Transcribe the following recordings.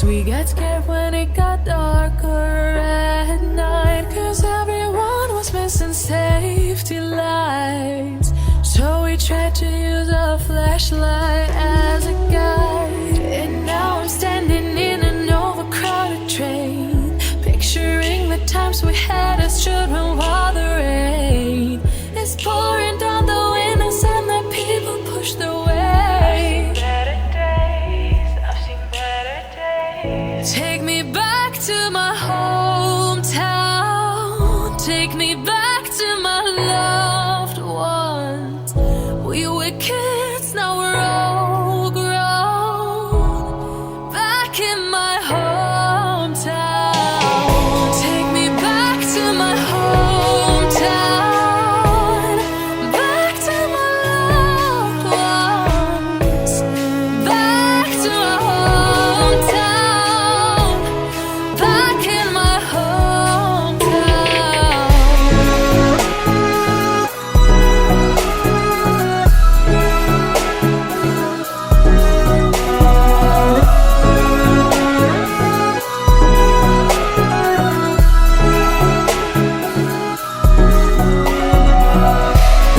We get scared when it got darker at night, 'cause everyone was missing safety lights. So we tried to use a flashlight as a guide. And now I'm standing in an overcrowded train, picturing the times we had as children while the rain is pouring down the windows and the people push their way. Take me back to my hometown. Take me back to my loved ones. We were kids, now we're all grown. Back in my hometown. Take me back to my hometown. Back to my loved ones. Back to my hometown. Back in my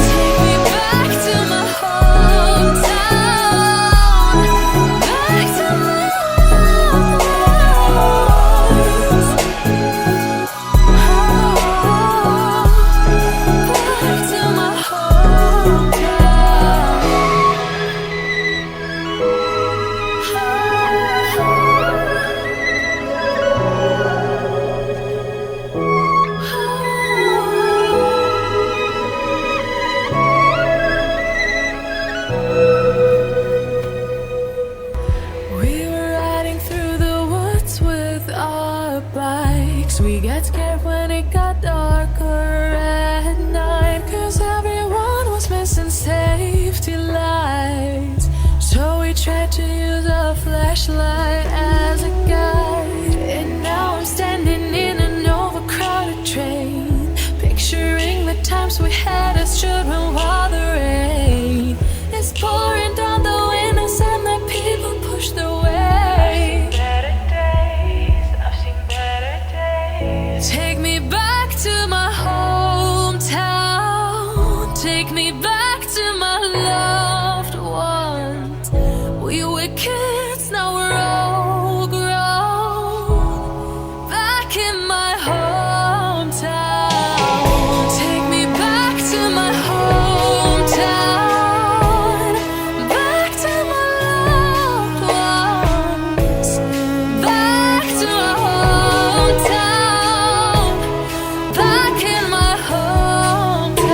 Take me back to my hometown. Back to my ones. Back to my We were riding through the woods with our bikes. We got scared when it got darker at night, 'cause everyone was missing safety lights. So we tried to use a flashlight as a guide. And now I'm standing in an overcrowded train, picturing the times we had as children while the rain is pouring down the windows and the people push their way. Take me back to my hometown. Take me back to my loved ones. We were kids, now we're all grown. Back in my hometown. Take me back to my hometown. Back to my loved ones. Back to my hometown. Back in my hometown.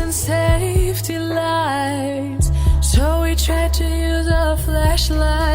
and safety lights. So we tried to use a flashlight.